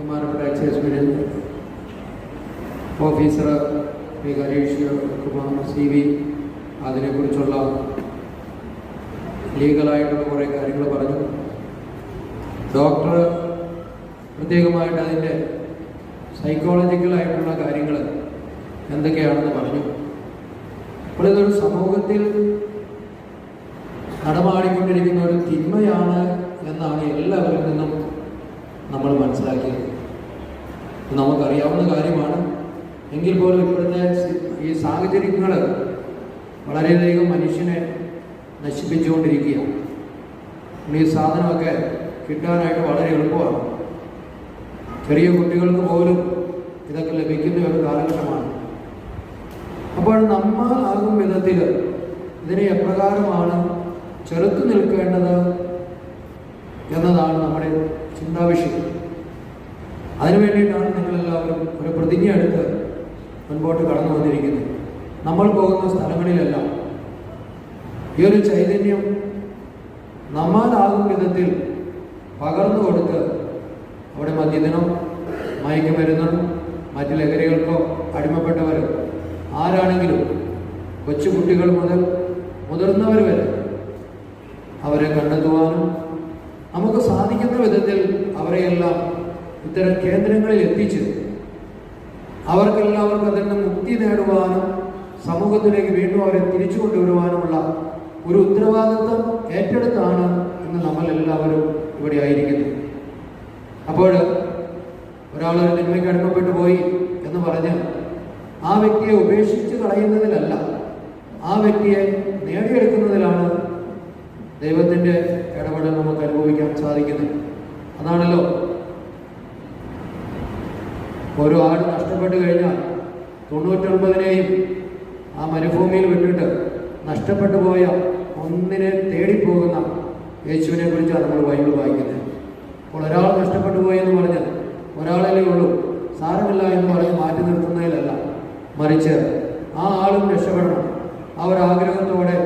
ബഹുമാനപ്പെട്ട excise officer Shri Harish Kumar CV അതിനെക്കുറിച്ചുള്ള ലീഗലായിട്ടുള്ള കുറേ കാര്യങ്ങൾ പറഞ്ഞു. ഡോക്ടർ പ്രത്യേകമായിട്ട് അതിൻ്റെ സൈക്കോളജിക്കലായിട്ടുള്ള കാര്യങ്ങൾ എന്തൊക്കെയാണെന്ന് പറഞ്ഞു. അപ്പോൾ ഇതൊരു സമൂഹത്തിൽ നടമാടിക്കൊണ്ടിരിക്കുന്ന ഒരു തിന്മയാണ് എന്നാണ് എല്ലാവരിൽ നിന്നും നമ്മൾ മനസ്സിലാക്കിയത്. നമുക്കറിയാവുന്ന കാര്യമാണ്. എങ്കിൽ പോലും ഇപ്പോഴത്തെ ഈ സാഹചര്യങ്ങൾ വളരെയധികം മനുഷ്യനെ നശിപ്പിച്ചുകൊണ്ടിരിക്കുകയാണ്. ഈ സാധനമൊക്കെ കിട്ടാനായിട്ട് വളരെ എളുപ്പമാണ്. ചെറിയ കുട്ടികൾക്ക് പോലും ഇതൊക്കെ ലഭിക്കുന്ന ഒരു കാലഘട്ടമാണ്. അപ്പോൾ നമ്മൾ ആകും വിധത്തിൽ ഇതിനെ എപ്രകാരമാണ് ചെറുത്തു നിൽക്കേണ്ടത് എന്നതാണ് നമ്മുടെ ചിന്താവിഷയം. അതിനു വേണ്ടിയിട്ടാണ് നിങ്ങളെല്ലാവരും ഒരു പ്രതിജ്ഞ എടുത്ത് മുൻപോട്ട് കടന്നു വന്നിരിക്കുന്നത്. നമ്മൾ പോകുന്ന സ്ഥലങ്ങളിലെല്ലാം ഈ ഒരു ചൈതന്യം നമ്മളാകും വിധത്തിൽ പകർന്നു കൊടുത്ത് അവിടെ മദ്യത്തിനോ മയക്കുമരുന്നോ മറ്റു ലഹരികൾക്കോ അടിമപ്പെട്ടവർ ആരാണെങ്കിലും കൊച്ചുകുട്ടികൾ മുതൽ മുതിർന്നവർ വരെ അവരെ കണ്ടെത്തുവാനും നമുക്ക് സാധിക്കുന്ന വിധത്തിൽ അവരെയെല്ലാം ഇത്തരം കേന്ദ്രങ്ങളിൽ എത്തിച്ച് അവർക്കെല്ലാവർക്കും അതിൽ നിന്ന് മുക്തി നേടുവാനും സമൂഹത്തിലേക്ക് വീണ്ടും അവരെ തിരിച്ചു കൊണ്ടുവരുവാനുമുള്ള ഒരു ഉത്തരവാദിത്വം ഏറ്റെടുത്താണ് ഇന്ന് നമ്മളെല്ലാവരും ഇവിടെ ആയിരിക്കുന്നത്. അപ്പോൾ ഒരാളൊരു തിന്മയ്ക്ക് അടിമപ്പെട്ടു പോയി എന്ന് പറഞ്ഞ് ആ വ്യക്തിയെ ഉപേക്ഷിച്ച് കളയുന്നതിലല്ല, ആ വ്യക്തിയെ നേടിയെടുക്കുന്നതിലാണ് ദൈവത്തിൻ്റെ ഇടപെടൽ നമുക്ക് അനുഭവിക്കാൻ സാധിക്കുന്നത്. അതാണല്ലോ ഒരു ആട് നഷ്ടപ്പെട്ടു കഴിഞ്ഞാൽ 99നെയും ആ മരുഭൂമിയിൽ വിട്ടിട്ട് നഷ്ടപ്പെട്ടു പോയ ഒന്നിനെ തേടിപ്പോകുന്ന യേശുവിനെ കുറിച്ചാണ് നമ്മൾ ബൈബിൾ വായിക്കുന്നത്. അപ്പോൾ ഒരാൾ നഷ്ടപ്പെട്ടു പോയി എന്ന് പറഞ്ഞ് ഒരാളല്ലേ ഉള്ളൂ, സാരമില്ല എന്ന് പറഞ്ഞ് മാറ്റി നിർത്തുന്നതിലല്ല, മറിച്ച് ആ ആളും രക്ഷപ്പെടണം. ആ ഒരു ആഗ്രഹത്തോടെ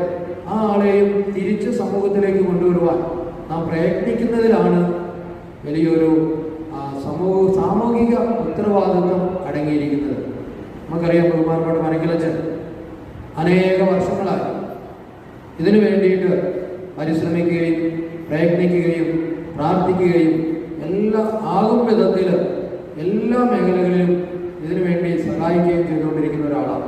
ആ ആളെയും തിരിച്ച് സമൂഹത്തിലേക്ക് കൊണ്ടുവരുവാൻ നാം പ്രയത്നിക്കുന്നതിലാണ് വലിയൊരു സാമൂഹിക ഉത്തരവാദിത്വം അടങ്ങിയിരിക്കുന്നത്. നമുക്കറിയാം, ബഹുമാനപ്പെട്ട മനക്കിലച്ചൻ അനേക വർഷങ്ങളായി ഇതിനു വേണ്ടിയിട്ട് പരിശ്രമിക്കുകയും പ്രയത്നിക്കുകയും പ്രാർത്ഥിക്കുകയും എല്ലാ ആകും വിധത്തിൽ എല്ലാ മേഖലകളിലും ഇതിനു വേണ്ടി സഹായിക്കുകയും ചെയ്തുകൊണ്ടിരിക്കുന്ന ഒരാളാണ്.